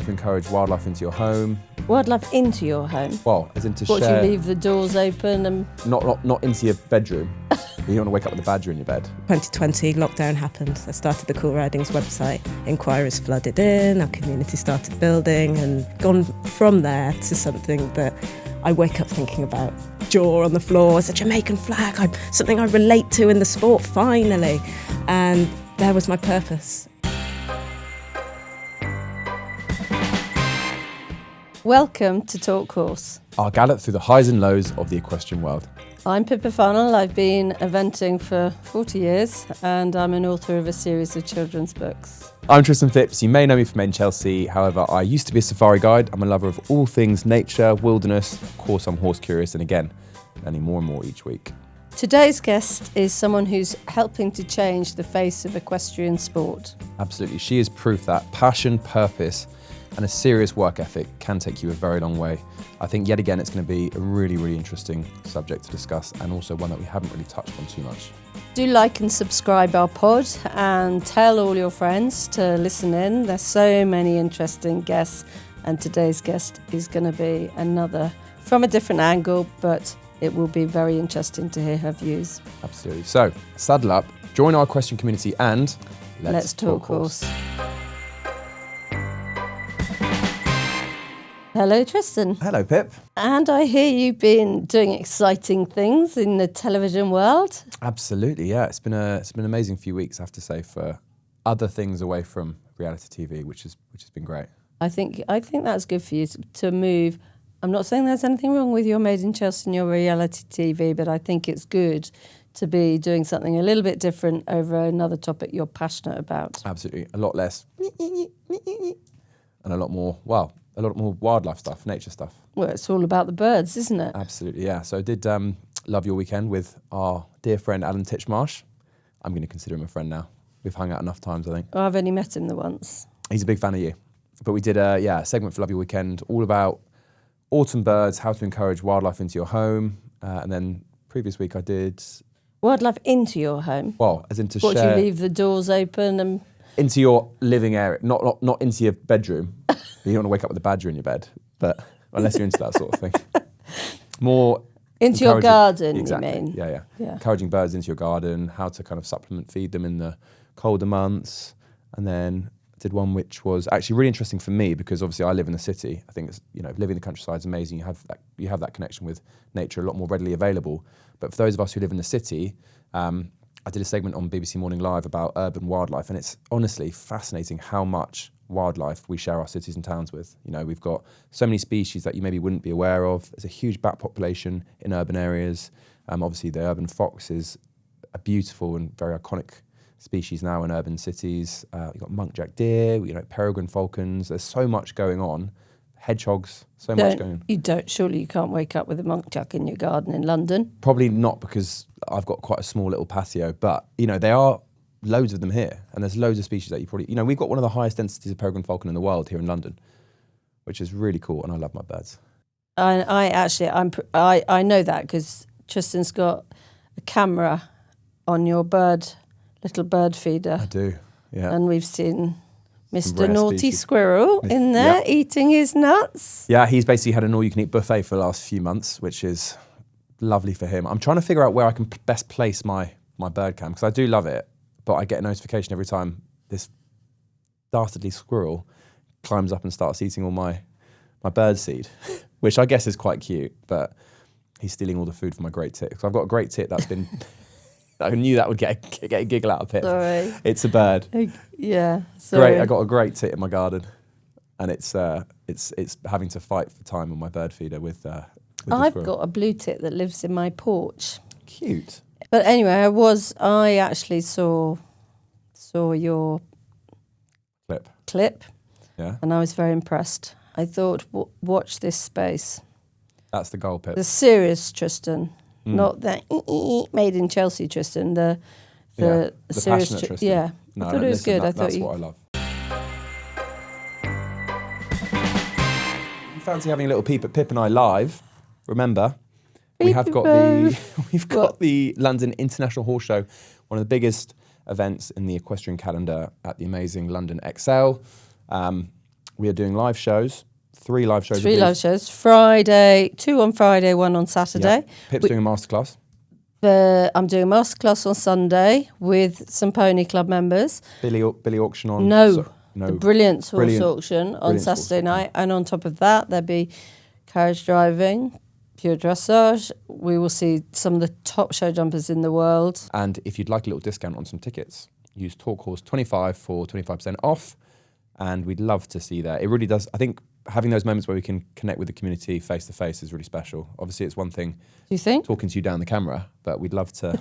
to encourage wildlife into your home. Wildlife into your home? Well, as in to What, share... you leave the doors open and... Not into your bedroom. You don't want to wake up with a badger in your bed. 2020, lockdown happened. I started the Cool Ridings website. Inquiries flooded in, our community started building, and gone from there to something that I wake up thinking about. Jaw on the floor, it's a Jamaican flag, something I relate to in the sport, finally. And there was my purpose. Welcome to Talk Horse. Our gallop through the highs and lows of the equestrian world. I'm Pippa Funnell. I've been eventing for 40 years and I'm an author of a series of children's books. I'm Tristan Phipps. You may know me from Main Chelsea. However, I used to be a safari guide. I'm a lover of all things nature, wilderness. Of course, I'm horse curious, and again, learning more and more each week. Today's guest is someone who's helping to change the face of equestrian sport. Absolutely. She is proof that passion, purpose, and a serious work ethic can take you a very long way. I think yet again it's going to be a really, really interesting subject to discuss, and also one that we haven't really touched on too much. Do like and subscribe our pod and tell all your friends to listen in. There's so many interesting guests, and today's guest is going to be another from a different angle, but it will be very interesting to hear her views. Absolutely. So saddle up, join our equestrian community, and let's talk horse. Hello, Tristan. Hello, Pip. And I hear you've been doing exciting things in the television world. Absolutely, yeah. It's been an amazing few weeks, I have to say, for other things away from reality TV, which has been great. I think that's good for you to move. I'm not saying there's anything wrong with your Made in Chelsea and your reality TV, but I think it's good to be doing something a little bit different over another topic you're passionate about. Absolutely, a lot less and a lot more wildlife stuff, nature stuff. Well, it's all about the birds, isn't it? Absolutely, yeah. So I did love your weekend with our dear friend Alan Titchmarsh. I'm going to consider him a friend now. We've hung out enough times, I think. Oh, I've only met him the once. He's a big fan of you. But we did a segment for Love Your Weekend all about autumn birds, how to encourage wildlife into your home. And then previous week I did... Wildlife into your home? Well, as in to what, share... you leave the doors open and... Into your living area, not into your bedroom. You don't want to wake up with a badger in your bed, but unless you're into that sort of thing. More into your garden, exactly. You mean? Yeah. Encouraging birds into your garden, how to kind of supplement feed them in the colder months. And then I did one which was actually really interesting for me because obviously I live in the city. I think it's, living in the countryside is amazing. You have that connection with nature a lot more readily available. But for those of us who live in the city, I did a segment on BBC Morning Live about urban wildlife, and it's honestly fascinating how much wildlife we share our cities and towns with. We've got so many species that you maybe wouldn't be aware of. There's a huge bat population in urban areas. Obviously, the urban fox is a beautiful and very iconic species now in urban cities. You've got muntjac deer, peregrine falcons. There's so much going on. Hedgehogs, much going on. Surely you can't wake up with a muntjac in your garden in London? Probably not, because I've got quite a small little patio, but there are loads of them here, and there's loads of species that you probably, we've got one of the highest densities of peregrine falcon in the world here in London, which is really cool, and I love my birds. I know that because Tristan's got a camera on your little bird feeder. I do, yeah. And we've seen Mr. Naughty Squirrel in there eating his nuts. Yeah, he's basically had an all-you-can-eat buffet for the last few months, which is lovely for him. I'm trying to figure out where I can best place my bird cam, because I do love it, but I get a notification every time this dastardly squirrel climbs up and starts eating all my bird seed, which I guess is quite cute, but he's stealing all the food from my great tit. Because I've got a great tit that's been... I knew that would get a giggle out of Pip. Sorry. It's a bird. Yeah, sorry. Great, I got a great tit in my garden, and it's having to fight for time on my bird feeder with I've got a blue tit that lives in my porch. Cute. But anyway, I actually saw your clip. Yeah. And I was very impressed. I thought, watch this space. That's the goal, Pip. The serious Tristan. Not that Made in Chelsea Tristan, the serious passionate Tristan. Yeah, no, I thought it was good. That's what I love. You fancy having a little peep at Pip and I live? Remember, we've got the London International Horse Show, one of the biggest events in the equestrian calendar at the amazing London XL. We are doing live shows, 3 live shows. 3 live shows. Friday, 2 on Friday, 1 on Saturday. Yeah. Pip's doing a masterclass. I'm doing a masterclass on Sunday with some Pony Club members. Billy auction on. No. No. The Brilliance Horse Brilliant. Auction on Brilliance Saturday auction. night. And on top of that, there'll be carriage driving, pure dressage. We will see some of the top show jumpers in the world. And if you'd like a little discount on some tickets, use Talk Horse 25 for 25% off. And we'd love to see that. It really does. I think having those moments where we can connect with the community face to face is really special. Obviously, it's one thing Do you think? talking to you down the camera, but we'd love to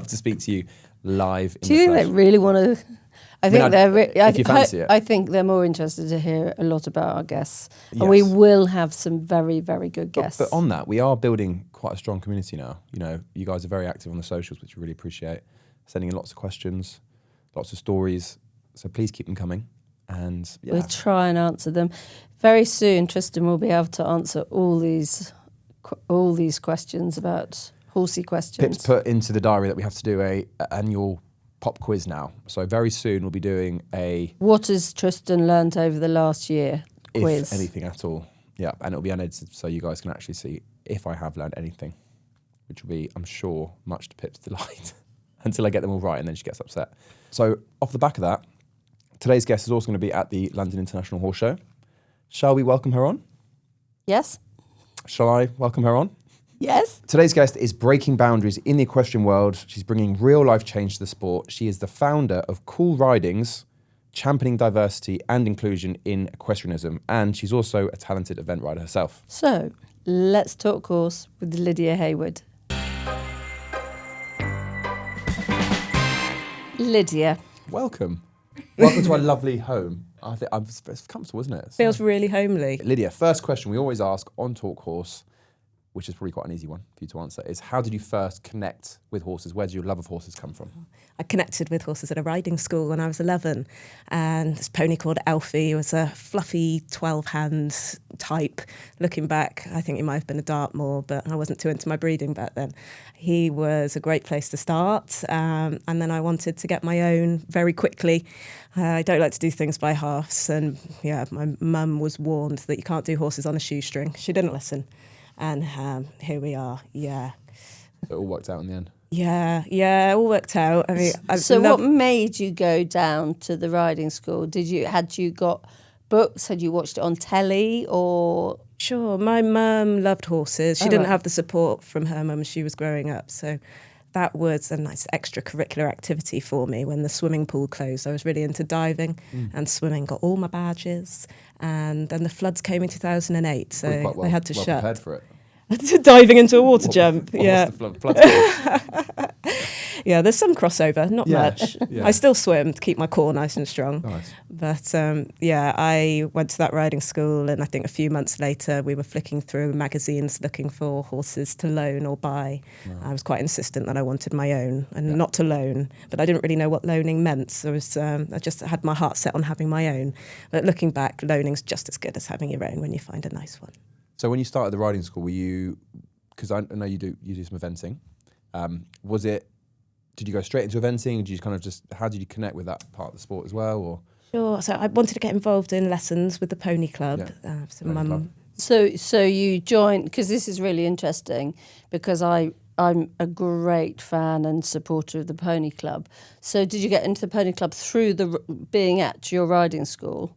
speak to you live in Do you the think flesh. they really want to? I think if you fancy it. I think they're more interested to hear a lot about our guests, Yes. and we will have some very, very good guests. But on that, we are building quite a strong community now. You know, you guys are very active on the socials, which we really appreciate. Sending in lots of questions, lots of stories. So please keep them coming. And yeah, We'll try and answer them very soon. Tristan will be able to answer all these questions about horsey questions. Pip's put into the diary that we have to do a annual pop quiz now. So very soon we'll be doing a What has Tristan learnt over the last year quiz? if anything at all. Yeah, and it'll be unedited, so you guys can actually see if I have learned anything, which will be, I'm sure, much to Pip's delight until I get them all right, and then she gets upset. So off the back of that, today's guest is also going to be at the London International Horse Show. Shall we welcome her on? Yes? Shall I welcome her on? Yes? Today's guest is breaking boundaries in the equestrian world. She's bringing real-life change to the sport. She is the founder of Cool Ridings, championing diversity and inclusion in equestrianism, and she's also a talented event rider herself. So, let's talk horse with Lydia Heywood. Lydia. Welcome. Welcome to our lovely home. I think it's comfortable, isn't it? Feels really homely. Lydia, first question we always ask on Talk Horse, which is probably quite an easy one for you to answer, is how did you first connect with horses? Where did your love of horses come from? I connected with horses at a riding school when I was 11, and this pony called Alfie was a fluffy 12-hand type. Looking back, I think he might have been a Dartmoor, but I wasn't too into my breeding back then. He was a great place to start, and then I wanted to get my own very quickly. I don't like to do things by halves, and yeah, my mum was warned that you can't do horses on a shoestring. She didn't listen, and here we are. Yeah. It all worked out in the end. Yeah, it all worked out. I mean, What made you go down to the riding school? Had you got books? Had you watched it on telly or? Sure, my mum loved horses. She Oh, didn't right. have the support from her mum as she was growing up, so that was a nice extracurricular activity for me. When the swimming pool closed, I was really into diving and swimming, got all my badges, and then the floods came in 2008, so Probably quite they had to well shut. prepared for it. Diving into a water jump, What yeah. was the flood stage? Yeah, there's some crossover, not Yeah, much. yeah. I still swim to keep my core nice and strong. Nice. But yeah, I went to that riding school, and I think a few months later we were flicking ththrough magazines looking for horses to loan or buy. I was quite insistent that I wanted my own and not to loan, but I didn't really know what loaning meant. So I just had my heart set on having my own. But looking back, loaning's just as good as having your own when you find a nice one. So when you started the riding school, were you, because I know you do some eventing, did you go straight into eventing? Did you kind of how did you connect with that part of the sport as well? Or Sure. So I wanted to get involved in lessons with the Pony Club. So Pony mum. Club. So you joined, because this is really interesting, because I'm a great fan and supporter of the Pony Club. So did you get into the Pony Club through being at your riding school?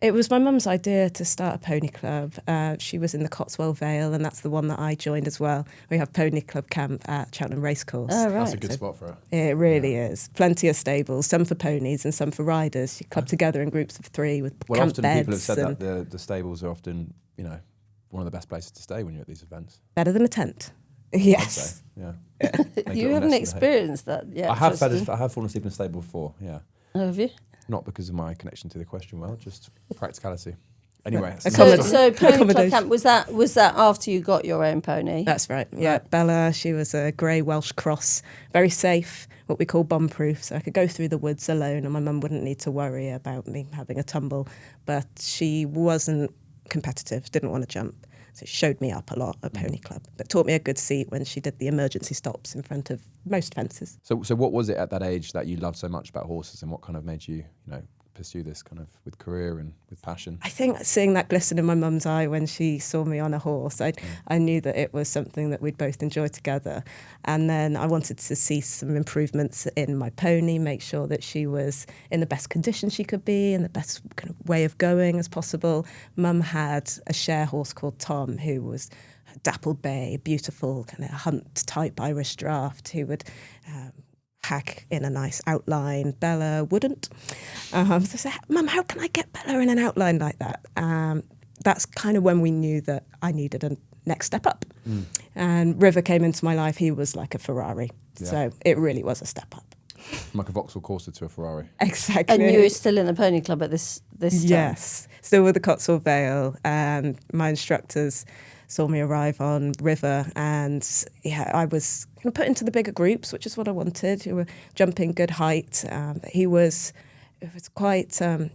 It was my mum's idea to start a pony club. She was in the Cotswold Vale, and that's the one that I joined as well. We have Pony Club camp at Cheltenham Racecourse. Oh, right. that's a good spot for it. It really is. Plenty of stables, some for ponies and some for riders. You club together in groups of 3 with Well, camp often beds. people have said and that the stables are often, one of the best places to stay when you're at these events. better than a tent. I'd Yes. say, yeah. Make it You all haven't messy. experienced that yet, I have Tristan? I have fallen asleep in a stable before. Yeah, Have you? not because of my connection to the equestrian world, just practicality. Anyway, A So Accommodation. Pony Club Accommodation. camp, was that after you got your own pony? That's right. Yeah, Bella, she was a grey Welsh cross, very safe, what we call bomb-proof, so I could go through the woods alone and my mum wouldn't need to worry about me having a tumble. But she wasn't competitive, didn't want to jump. So she showed me up a lot at Pony Club, but taught me a good seat when she did the emergency stops in front of most fences. So what was it at that age that you loved so much about horses, and what kind of made you, pursue this kind of with career and with passion? I think seeing that glisten in my mum's eye when she saw me on a horse, I knew that it was something that we'd both enjoy together. And then I wanted to see some improvements in my pony, make sure that she was in the best condition she could be, in the best kind of way of going as possible. Mum had a share horse called Tom, who was a dappled bay, beautiful kind of hunt-type Irish draft, who would hack in a nice outline. Bella wouldn't. So I said, Mum, how can I get Bella in an outline like that? That's kind of when we knew that I needed a next step up. And River came into my life. He was like a Ferrari. Yeah. So it really was a step up. Like a Vauxhall Corsa to a Ferrari. Exactly. And you were still in the pony club at this time? Yes, still with the Cotswold Vale. And my instructors saw me arrive on River, and I was kind of put into the bigger groups, which is what I wanted. We were jumping good height. It was quite an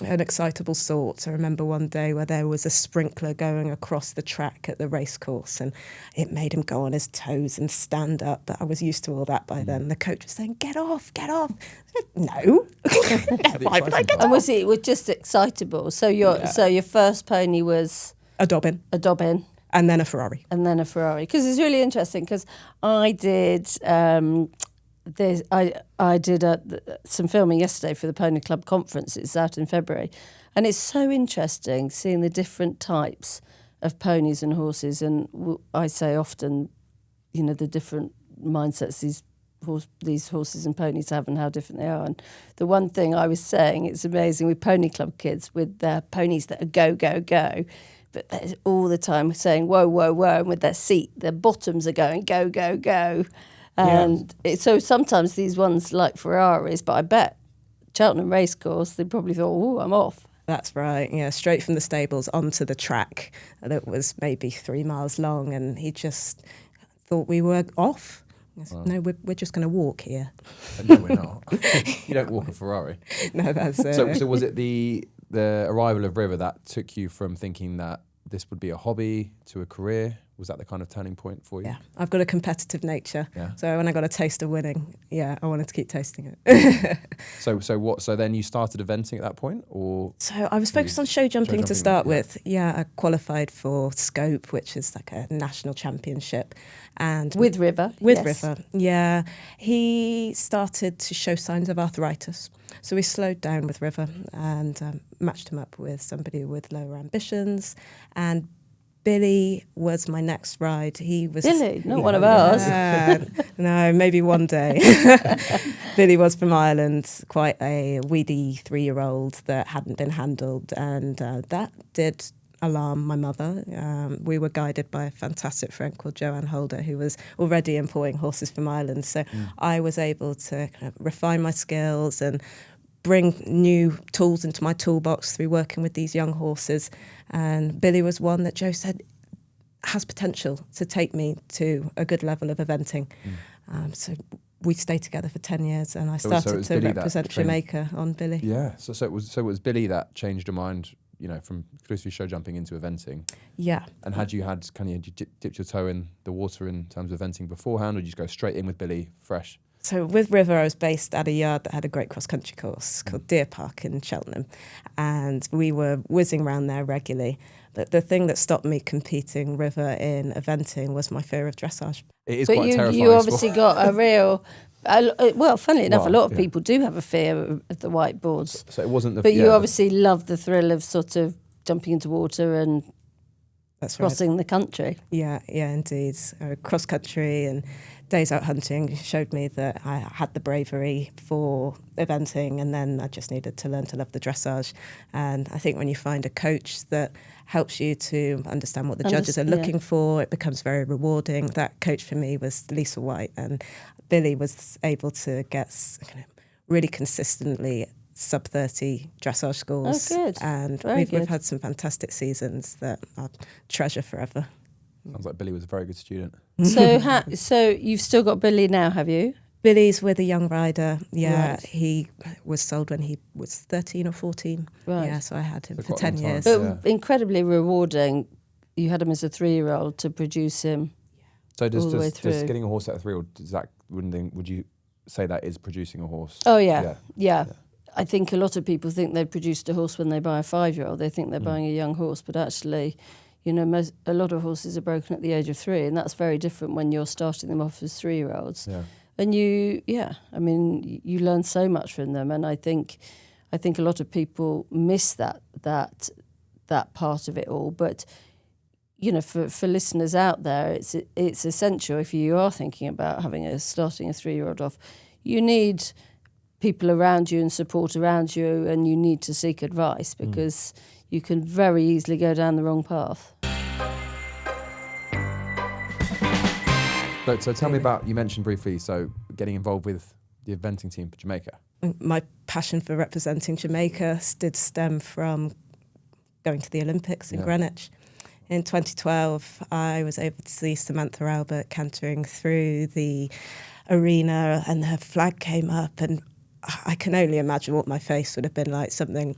excitable sort. I remember one day where there was a sprinkler going across the track at the racecourse, and it made him go on his toes and stand up. But I was used to all that by then. The coach was saying, "Get off, get off." I said, no. Why would I get off? And was it just excitable? So your first pony was A Dobbin. a Dobbin. And then a Ferrari. And then a Ferrari. Because it's really interesting, because I did I did some filming yesterday for the Pony Club conference. It's out in February. And it's so interesting seeing the different types of ponies and horses. And I say often, the different mindsets these horses and ponies have and how different they are. And the one thing I was saying, it's amazing with Pony Club kids, with their ponies that are go, go, go, but they're all the time saying, whoa, whoa, whoa, and with their seat, their bottoms are going, go, go, go. And so sometimes these ones like Ferraris, but I bet Cheltenham Racecourse, they probably thought, oh, I'm off. That's right, yeah, straight from the stables onto the track that was maybe 3 miles long, and he just thought we were off. Wow. No, we're just going to walk here. No, we're not. You don't walk a Ferrari. No, that's it. So was it the arrival of River that took you from thinking that this would be a hobby to a career? Was that the kind of turning point for you? Yeah, I've got a competitive nature. Yeah. So when I got a taste of winning, I wanted to keep tasting it. So then you started eventing at that point, or? So I was focused on show jumping to start with. Yeah, I qualified for Scope, which is like a national championship, and with River. River, yeah. He started to show signs of arthritis, so we slowed down with River and matched him up with somebody with lower ambitions. And Billy was my next ride. He was Billy, not one of ours. No, maybe one day. Billy was from Ireland, quite a weedy 3-year-old that hadn't been handled, and that did alarm my mother. We were guided by a fantastic friend called Joanne Holder, who was already employing horses from Ireland. So I was able to kind of refine my skills and bring new tools into my toolbox through working with these young horses. And Billy was one that Joe said has potential to take me to a good level of eventing. So we stayed together for 10 years, and I started to represent Jamaica on Billy. Yeah, so it was Billy that changed your mind, from exclusively show jumping into eventing. Yeah. And had you dipped your toe in the water in terms of eventing beforehand, or did you just go straight in with Billy fresh? So with River, I was based at a yard that had a great cross-country course called Deer Park in Cheltenham, and we were whizzing around there regularly. But the thing that stopped me competing River in eventing was my fear of dressage. It is quite terrifying. You obviously got a real... funnily enough, a lot of people do have a fear of the whiteboards. So it wasn't the... But you obviously love the thrill of sort of jumping into water and crossing the country. Yeah, indeed. Cross-country and days out hunting showed me that I had the bravery for eventing, and then I just needed to learn to love the dressage. And I think when you find a coach that helps you to understand what the judges are looking for, it becomes very rewarding. That coach for me was Lisa White, and Billy was able to get really consistently sub-30 dressage scores. Oh, good. And we've had some fantastic seasons that I'll treasure forever. Sounds like Billy was a very good student. So you've still got Billy now, have you? Billy's with a young rider. Yeah, right. He was sold when he was 13 or 14. Right. Yeah, so I had him for 10 years. But incredibly rewarding. You had him as a 3-year-old to produce him. So does getting a horse at a 3-year-old, would you say that is producing a horse? Oh, yeah. I think a lot of people think they've produced a horse when they buy a 5-year-old. They think they're buying a young horse, but actually, you know, a lot of horses are broken at the age of 3, and that's very different when you're starting them off as 3-year-olds. Yeah. And you learn so much from them, and I think a lot of people miss that part of it all. But you know, for listeners out there, it's essential if you are thinking about starting a 3-year-old off. You need people around you and support around you, and you need to seek advice because you can very easily go down the wrong path. So tell me about, you mentioned briefly, so getting involved with the eventing team for Jamaica. My passion for representing Jamaica did stem from going to the Olympics in Greenwich. In 2012, I was able to see Samantha Albert cantering through the arena, and her flag came up, and I can only imagine what my face would have been like. Something,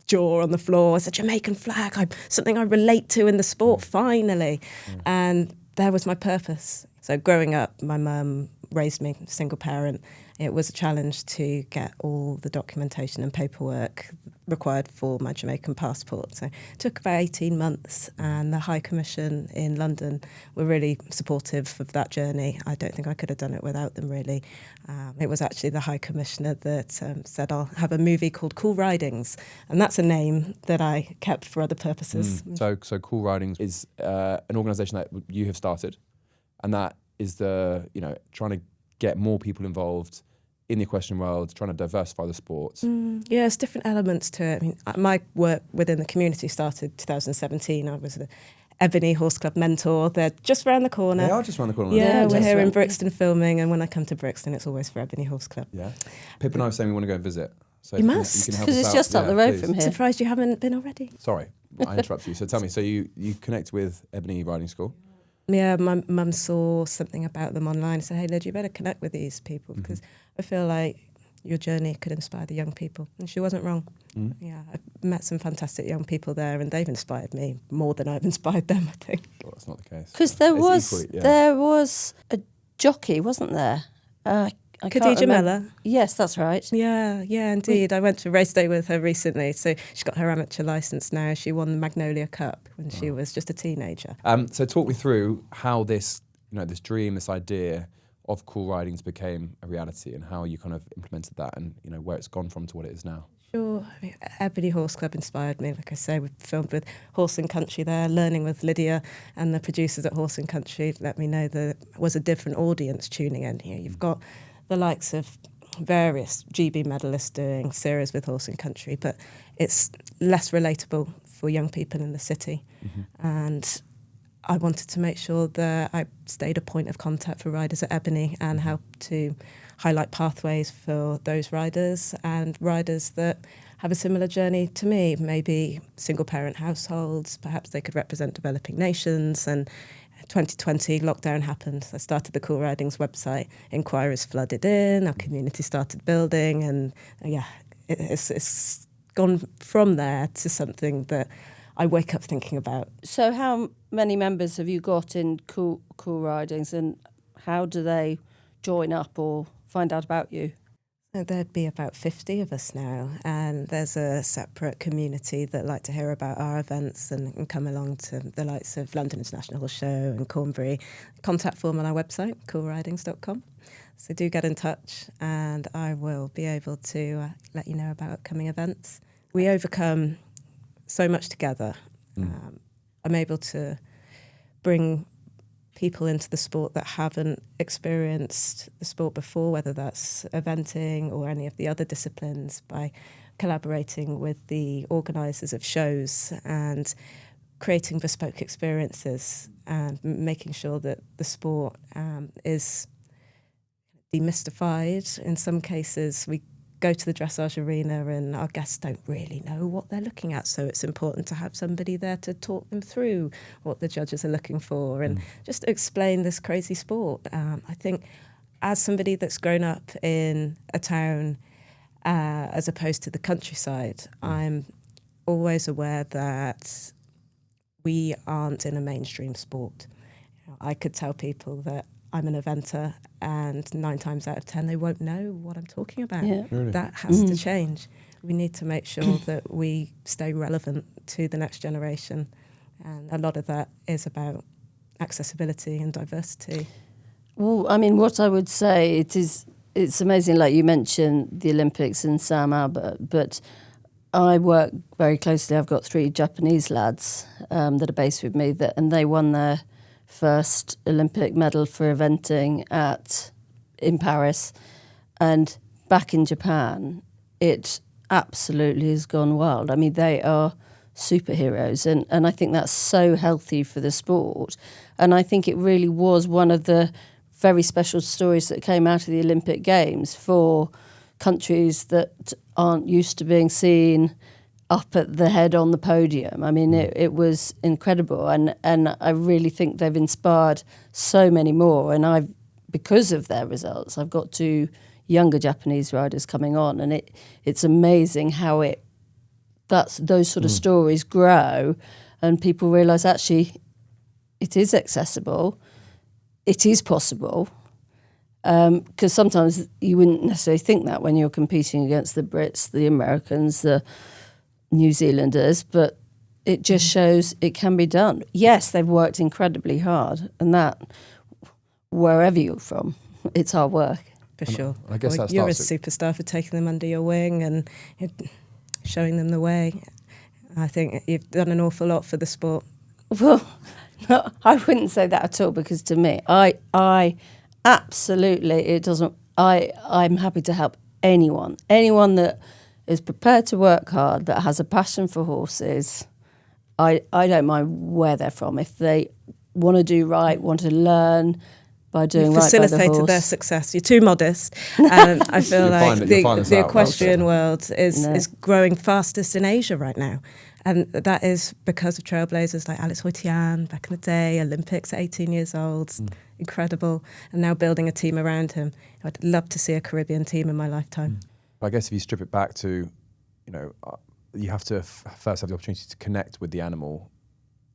jaw on the floor, it's a Jamaican flag, something I relate to in the sport, finally. And there was my purpose. So growing up, my mum raised me, single parent. It was a challenge to get all the documentation and paperwork required for my Jamaican passport. So it took about 18 months, and the High Commission in London were really supportive of that journey. I don't think I could have done it without them, really. It was actually the High Commissioner that said, I'll have a movie called Cool Ridings, and that's a name that I kept for other purposes. So Cool Ridings is an organisation that you have started, and that is trying to get more people involved in the equestrian world, trying to diversify the sport. Yeah, there's different elements to it. I mean, my work within the community started 2017. I was the Ebony Horse Club mentor. They're just around the corner. They are just around the corner. Yeah, we're here in Brixton filming, and when I come to Brixton, it's always for Ebony Horse Club. Yeah. Pippa and I were saying we want to go and visit. So you must, because it's just up the road from here. Surprised you haven't been already. Sorry, I interrupt you. So tell me, so you connect with Ebony Riding School? Yeah, my mum saw something about them online and said, hey, Lydia, you better connect with these people because I feel like your journey could inspire the young people. And she wasn't wrong. Yeah, I've met some fantastic young people there, and they've inspired me more than I've inspired them, I think. Well, that's not the case. Because there was a jockey, wasn't there? Khadija Miller. Yes, that's right. Yeah, indeed. I went to race day with her recently. So she's got her amateur licence now. She won the Magnolia Cup when she was just a teenager. So talk me through how this dream, this idea of Cool Ridings became a reality, and how you kind of implemented that, and where it's gone from to what it is now. Sure. I mean, Ebony Horse Club inspired me. Like I say, we filmed with Horse and Country there, learning with Lydia, and the producers at Horse and Country let me know there was a different audience tuning in here. You've got the likes of various GB medalists doing series with Horse and Country, but it's less relatable for young people in the city. And I wanted to make sure that I stayed a point of contact for riders at Ebony and helped to highlight pathways for those riders and riders that have a similar journey to me, maybe single parent households, perhaps they could represent developing nations. And 2020, lockdown happened. I started the Cool Ridings website. Inquiries flooded in. Our community started building, and it's gone from there to something that I wake up thinking about. So, how many members have you got in Cool Ridings, and how do they join up or find out about you? There'd be about 50 of us now, and there's a separate community that like to hear about our events and come along to the likes of London International Horse Show and Cornbury. Contact form on our website, coolridings.com. So do get in touch, and I will be able to let you know about upcoming events. We overcome so much together. I'm able to bring people into the sport that haven't experienced the sport before, whether that's eventing or any of the other disciplines, by collaborating with the organisers of shows and creating bespoke experiences and making sure that the sport is demystified. In some cases, we go to the dressage arena and our guests don't really know what they're looking at, so it's important to have somebody there to talk them through what the judges are looking for and just explain this crazy sport. I think as somebody that's grown up in a town as opposed to the countryside, I'm always aware that we aren't in a mainstream sport. I could tell people that I'm an eventer, and 9 times out of 10 they won't know what I'm talking about. Yeah. Really? That has to change. We need to make sure that we stay relevant to the next generation, and a lot of that is about accessibility and diversity. Well, I mean, what I would say, it's amazing, like you mentioned the Olympics and Sam Albert, but I work very closely. I've got 3 Japanese lads that are based with me, and they won their first Olympic medal for eventing in Paris. And back in Japan, it absolutely has gone wild. I mean, they are superheroes, and I think that's so healthy for the sport. And I think it really was one of the very special stories that came out of the Olympic Games for countries that aren't used to being seen up at the head on the podium. I mean, it was incredible, and I really think they've inspired so many more. And because of their results, I've got 2 younger Japanese riders coming on, and it's amazing how those sort of stories grow, and people realise actually it is accessible, it is possible. Because sometimes you wouldn't necessarily think that when you're competing against the Brits, the Americans, the New Zealanders, but it just shows it can be done. Yes, they've worked incredibly hard, and that, wherever you're from, it's hard work. For sure. I guess that you're a starts superstar for taking them under your wing and showing them the way. I think you've done an awful lot for the sport. Well, no, I wouldn't say that at all, because to me, I absolutely, it doesn't, I'm happy to help anyone that is prepared to work hard, that has a passion for horses. I don't mind where they're from. If they want to do right, want to learn by doing You've right by the facilitated horse. their success. You're too modest. And I feel like the equestrian world is growing fastest in Asia right now. And that is because of trailblazers like Alex Hoytian back in the day, Olympics at 18 years old, incredible. And now building a team around him. I'd love to see a Caribbean team in my lifetime. But I guess if you strip it back to, you have to first have the opportunity to connect with the animal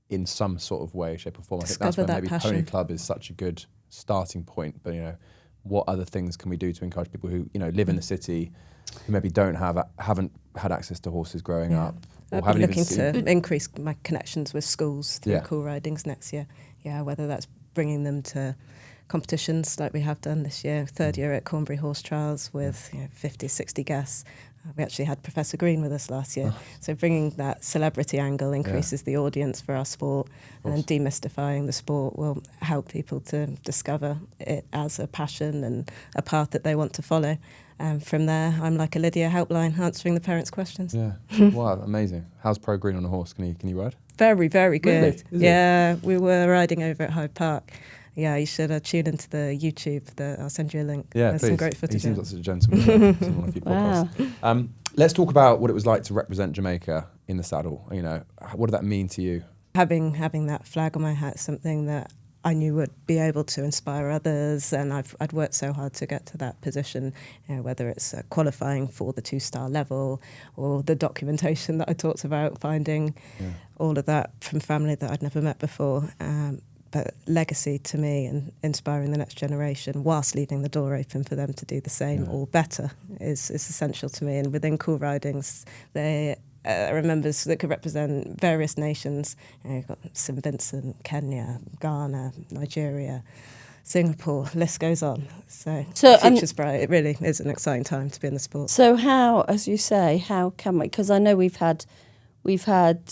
in some sort of way, shape or form. I think that's where maybe passion. Pony Club is such a good starting point. But, what other things can we do to encourage people who, live in the city, who maybe haven't had access to horses growing up? I'll be looking to increase my connections with schools through Cool Ridings next year. Yeah, whether that's bringing them to competitions like we have done this year, 3rd year at Cornbury Horse Trials with 50, 60 guests. We actually had Professor Green with us last year. So bringing that celebrity angle increases the audience for our sport, and then demystifying the sport will help people to discover it as a passion and a path that they want to follow. And from there, I'm like a Lydia helpline answering the parents' questions. Yeah, wow, amazing. How's Pro Green on a horse? Can he ride? Very, very good. Really? Is it? We were riding over at Hyde Park. Yeah, you should tune into the YouTube. I'll send you a link. Yeah, There's please. some great footage. He seems like such a gentleman. He's on a few podcasts. Let's talk about what it was like to represent Jamaica in the saddle. What did that mean to you? Having that flag on my hat is something that I knew would be able to inspire others, and I'd worked so hard to get to that position, whether it's qualifying for the 2-star level or the documentation that I talked about, finding all of that from family that I'd never met before. But legacy to me and inspiring the next generation whilst leaving the door open for them to do the same or better is essential to me. And within Cool Ridings, they are members that could represent various nations. You've got St Vincent, Kenya, Ghana, Nigeria, Singapore, list goes on. So the future's bright. It really is an exciting time to be in the sport. So how, as you say, how can we, because I know we've had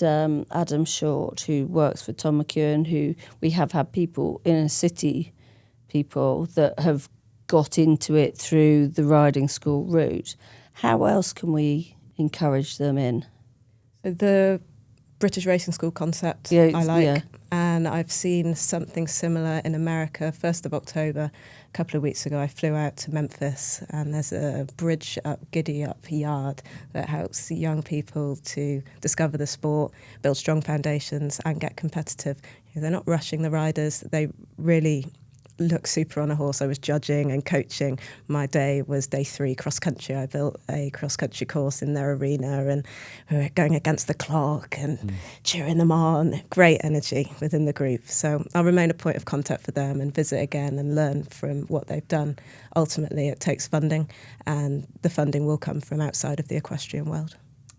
Adam Short, who works for Tom McEwen, who we have had people in a city, people that have got into it through the riding school route. How else can we encourage them in? The British Racing School concept I like, and I've seen something similar in America. 1st of October, a couple of weeks ago, I flew out to Memphis, and there's a bridge up, giddy up yard that helps young people to discover the sport, build strong foundations and get competitive. They're not rushing the riders. They really look super on a horse. I was judging and coaching. My day was day 3 cross country. I built a cross country course in their arena, and we were going against the clock and cheering them on. Great energy within the group. So I'll remain a point of contact for them and visit again and learn from what they've done. Ultimately, it takes funding, and the funding will come from outside of the equestrian world.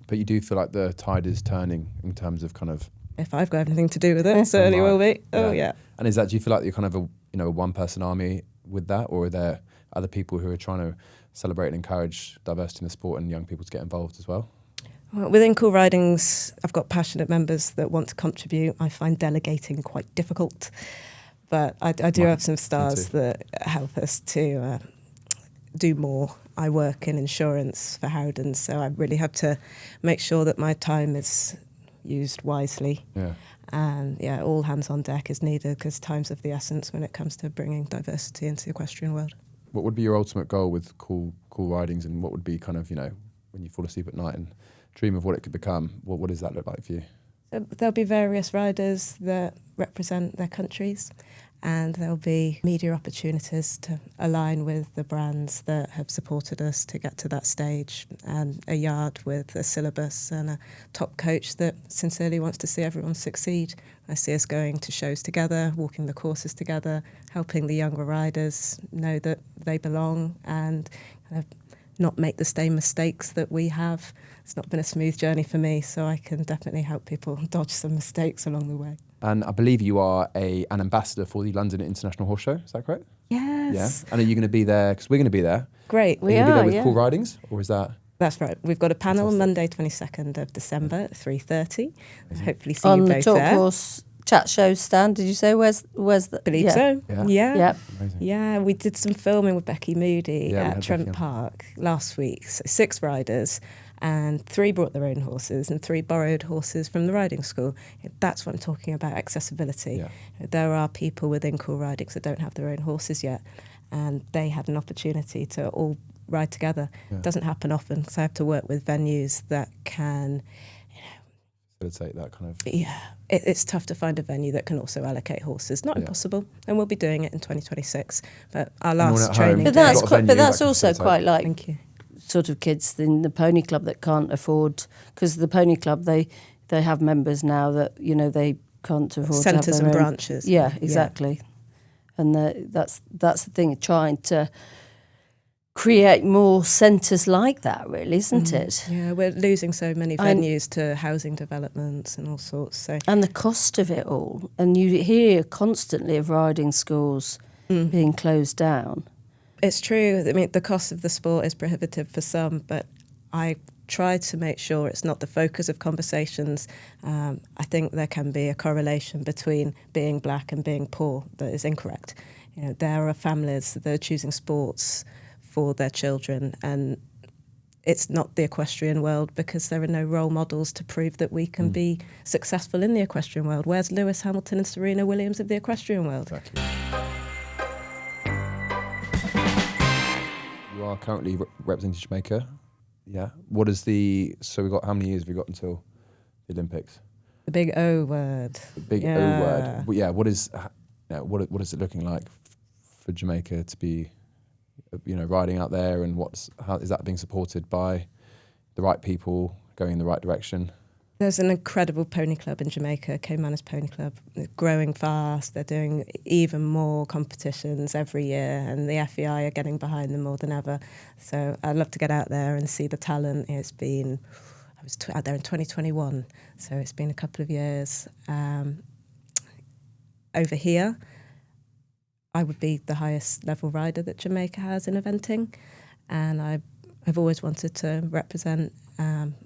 But you do feel like the tide is turning in terms of kind of... If I've got anything to do with it, certainly will be. Oh, yeah. And is that, do you feel like you're kind of a one-person army with that, or are there other people who are trying to celebrate and encourage diversity in the sport and young people to get involved as well? Well, within Cool Ridings, I've got passionate members that want to contribute. I find delegating quite difficult, but I do have some stars that help us to do more. I work in insurance for Howden, so I really have to make sure that my time is used wisely. Yeah. And all hands on deck is needed, because time's of the essence when it comes to bringing diversity into the equestrian world. What would be your ultimate goal with Cool Ridings, and what would be kind of, when you fall asleep at night and dream of what it could become, what does that look like for you? So there'll be various riders that represent their countries, and there'll be media opportunities to align with the brands that have supported us to get to that stage, and a yard with a syllabus and a top coach that sincerely wants to see everyone succeed. I see us going to shows together, walking the courses together, helping the younger riders know that they belong and kind of not make the same mistakes that we have. It's not been a smooth journey for me, so I can definitely help people dodge some mistakes along the way. And I believe you are an ambassador for the London International Horse Show, is that correct? Yes. Yeah. And are you going to be there? Because we're going to be there. Great. Are you going to be there with Cool Ridings, or is that... That's right. We've got a panel Monday 22nd of December at 3:30. Hopefully see you both there. On the Talk Horse chat show stand, did you say? Where's the... Believe so. Yeah. Amazing. Yeah, we did some filming with Becky Moody at Trent Becky Park last week. So 6 riders, and 3 brought their own horses and 3 borrowed horses from the riding school. That's what I'm talking about, accessibility. Yeah. There are people within Cool Ridings that don't have their own horses yet, and they had an opportunity to all ride together. Yeah. It doesn't happen often, because I have to work with venues that can... facilitate that kind of... Yeah, it's tough to find a venue that can also allocate horses. Not impossible, and we'll be doing it in 2026. But our last training... But that's also quite like... Thank you. Sort of kids in the pony club that can't afford, because the pony club, they have members now that they can't afford centres to have their and own branches. Yeah, exactly. And that's the thing, trying to create more centres like that, really, isn't it? Yeah, we're losing so many venues to housing developments and all sorts. So, and the cost of it all, and you hear constantly of riding schools being closed down. It's true. I mean, the cost of the sport is prohibitive for some, but I try to make sure it's not the focus of conversations. I think there can be a correlation between being black and being poor that is incorrect. There are families that are choosing sports for their children, and it's not the equestrian world, because there are no role models to prove that we can be successful in the equestrian world. Where's Lewis Hamilton and Serena Williams of the equestrian world? Exactly. You are currently representing Jamaica. Yeah. What is so we've got, how many years have we got until the Olympics? The big O word. The big O word. Well, yeah. What is it looking like for Jamaica to be, riding out there, and how is that being supported by the right people, going in the right direction? There's an incredible pony club in Jamaica, Caymanas Pony Club. They're growing fast. They're doing even more competitions every year, and the FEI are getting behind them more than ever. So I'd love to get out there and see the talent. I was out there in 2021, so it's been a couple of years. Over here, I would be the highest level rider that Jamaica has in eventing, and I've always wanted to represent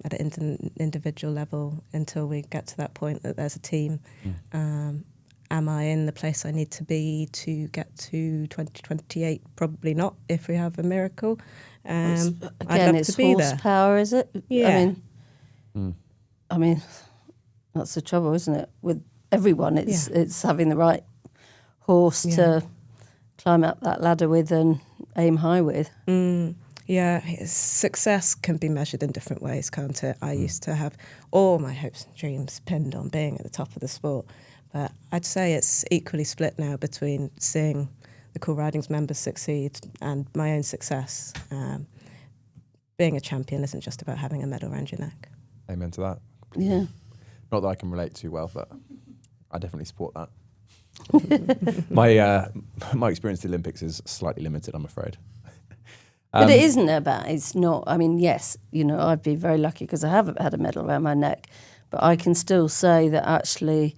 at an individual level until we get to that point that there's a team. Am I in the place I need to be to get to 2028? Probably not, if we have a miracle. I'd love it's to be there. Horsepower, is it? Yeah. I mean, that's the trouble, isn't it? With everyone, it's having the right horse to climb up that ladder with and aim high with. Yeah, success can be measured in different ways, can't it? I used to have all my hopes and dreams pinned on being at the top of the sport, but I'd say it's equally split now between seeing the Cool Ridings members succeed and my own success. Being a champion isn't just about having a medal around your neck. Amen to that. Yeah. Not that I can relate too well, but I definitely support that. My experience at the Olympics is slightly limited, I'm afraid. But it isn't about, it's not, I mean, yes, you know, I've been very lucky because I haven't had a medal around my neck, but I can still say that actually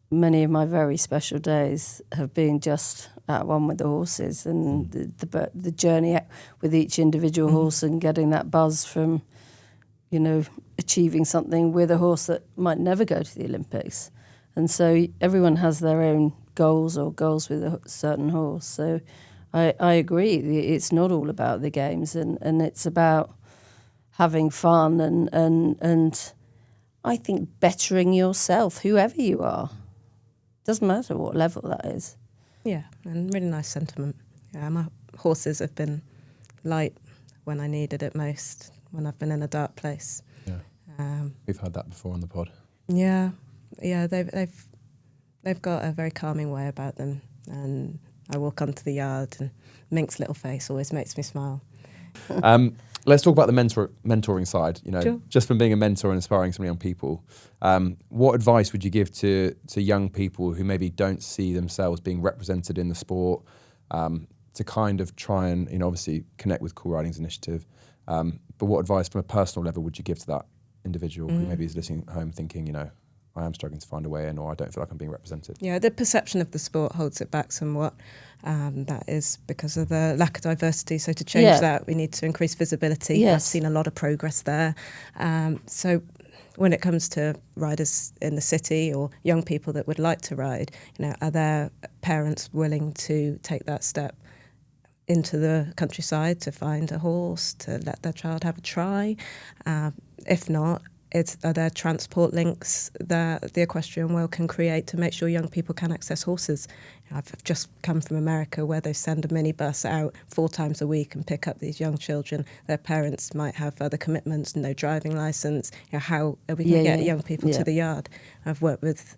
many of my very special days have been just at one with the horses and the journey with each individual horse and getting that buzz from, you know, achieving something with a horse that might never go to the Olympics. And so everyone has their own goals or goals with a certain horse. So I agree. It's not all about the games and it's about having fun and I think bettering yourself, whoever you are. Doesn't matter what level that is. Yeah, and really nice sentiment. Yeah, my horses have been light when I needed it most, when I've been in a dark place. Yeah, we've had that before on the pod. Yeah, they've got a very calming way about them, and I walk onto the yard and Mink's little face always makes me smile. Let's talk about the mentoring side. You know, Sure. Just from being a mentor and inspiring some young people, what advice would you give to young people who maybe don't see themselves being represented in the sport, to kind of try and, you know, obviously connect with Cool Ridings Initiative, but what advice from a personal level would you give to that individual who maybe is listening at home thinking, you know, I am struggling to find a way in, or I don't feel like I'm being represented? Yeah, the perception of the sport holds it back somewhat. That is because of the lack of diversity. So to change that, we need to increase visibility. Yes. I've seen a lot of progress there. So when it comes to riders in the city or young people that would like to ride, you know, are their parents willing to take that step into the countryside to find a horse, to let their child have a try? If not, are there transport links that the equestrian world can create to make sure young people can access horses? I've just come from America where they send a minibus out 4 times a week and pick up these young children. Their parents might have other commitments, no driving licence. You know, how are we going to get young people to the yard? I've worked with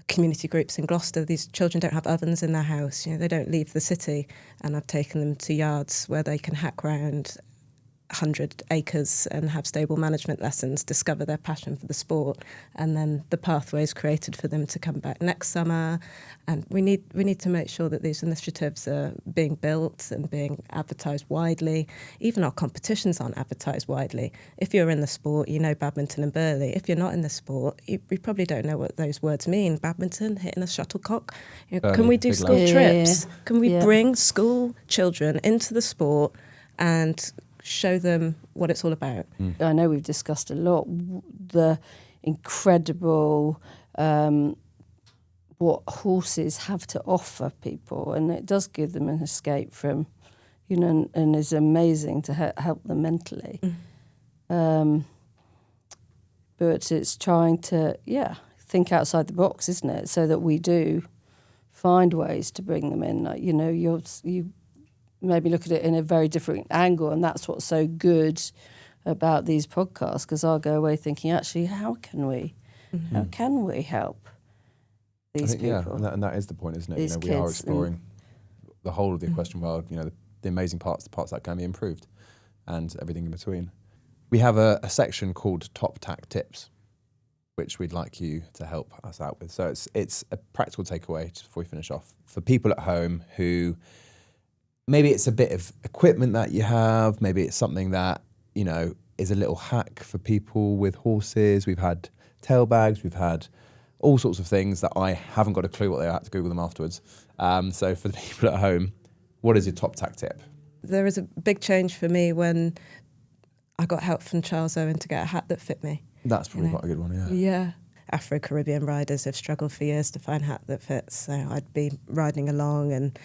community groups in Gloucester. These children don't have ovens in their house. You know, they don't leave the city, and I've taken them to yards where they can hack round 100 acres and have stable management lessons, discover their passion for the sport, and then the pathways created for them to come back next summer. And we need to make sure that these initiatives are being built and being advertised widely. Even our competitions aren't advertised widely. If you're in the sport, you know badminton and Burley. If you're not in the sport, you probably don't know what those words mean. Badminton, hitting a shuttlecock. You know, can we do school trips? Can we bring school children into the sport and show them what it's all about? I know we've discussed a lot the incredible what horses have to offer people, and it does give them an escape from, you know, and is amazing to help them mentally. But it's trying to think outside the box, isn't it? So that we do find ways to bring them in. Like, you know, you maybe look at it in a very different angle, and that's what's so good about these podcasts, because I'll go away thinking, actually, how can we help these people? Yeah, and that is the point, isn't it? These you know, we are kids exploring the whole of the equestrian world, you know, the amazing parts, the parts that can be improved, and everything in between. We have a section called Top Tack Tips, which we'd like you to help us out with. So it's a practical takeaway, just before we finish off, for people at home who maybe it's a bit of equipment that you have, maybe it's something that, you know, is a little hack for people with horses. We've had tail bags, we've had all sorts of things that I haven't got a clue what they are. I had to Google them afterwards. So for the people at home, what is your top tack tip? There is a big change for me when I got help from Charles Owen to get a hat that fit me. That's probably quite a good one, yeah. Yeah. Afro-Caribbean riders have struggled for years to find a hat that fits. So I'd be riding along and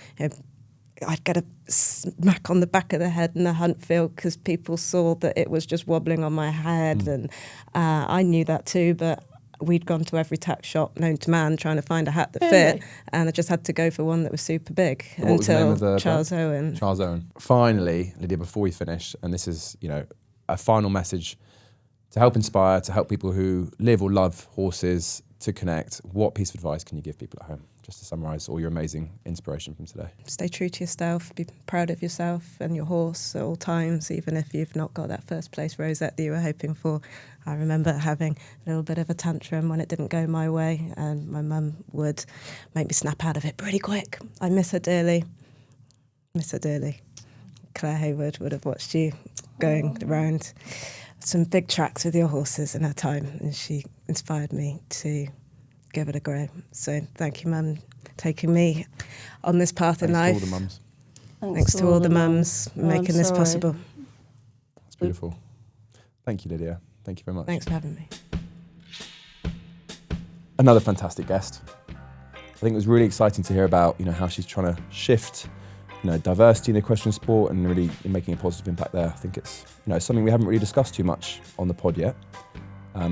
I'd get a smack on the back of the head in the hunt field because people saw that it was just wobbling on my head. And I knew that too, but we'd gone to every tack shop known to man trying to find a hat that fit, and I just had to go for one that was super big until Charles Owen. Charles Owen. Finally, Lydia, before we finish, and this is, you know, a final message to help inspire, to help people who live or love horses to connect, what piece of advice can you give people at home, just to summarise all your amazing inspiration from today? Stay true to yourself, be proud of yourself and your horse at all times, even if you've not got that first place rosette that you were hoping for. I remember having a little bit of a tantrum when it didn't go my way, and my mum would make me snap out of it pretty quick. I miss her dearly. Claire Heywood would have watched you going around some big tracks with your horses in her time, and she inspired me to give it a go. So thank you, Mum, taking me on this path in life. Thanks to all the mums. Thanks to all the mums making this possible. That's beautiful. Thank you, Lydia. Thank you very much. Thanks for having me. Another fantastic guest. I think it was really exciting to hear about, how she's trying to shift, diversity in the equestrian sport and really making a positive impact there. I think it's, something we haven't really discussed too much on the pod yet.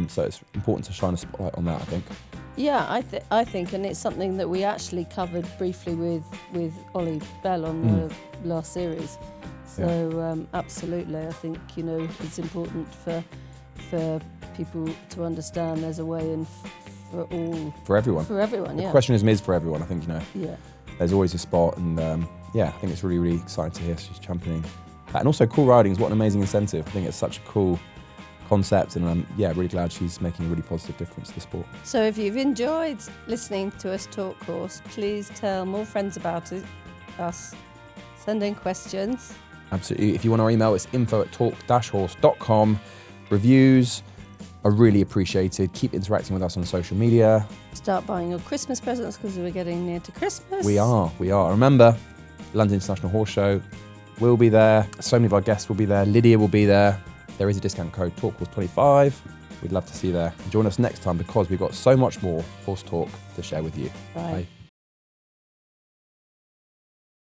So it's important to shine a spotlight on that, I think. Yeah, I think, and it's something that we actually covered briefly with Ollie Bell on the last series. So absolutely, I think it's important for people to understand there's a way in for everyone. For everyone, yeah. Equestrianism is for everyone, I think. Yeah. There's always a spot, and I think it's really, really exciting to hear she's championing that. And also, cool riding is what an amazing incentive. I think it's such a cool concept, and I'm really glad she's making a really positive difference to the sport. So if you've enjoyed listening to us talk horse, please tell more friends about us. Send in questions. Absolutely. If you want our email, it's info@talk-horse.com. Reviews are really appreciated. Keep interacting with us on social media. Start buying your Christmas presents because we're getting near to Christmas. We are. Remember, London International Horse Show will be there. So many of our guests will be there. Lydia will be there. There is a discount code, TalkHorse25. We'd love to see you there. Join us next time because we've got so much more horse talk to share with you. Bye. Bye.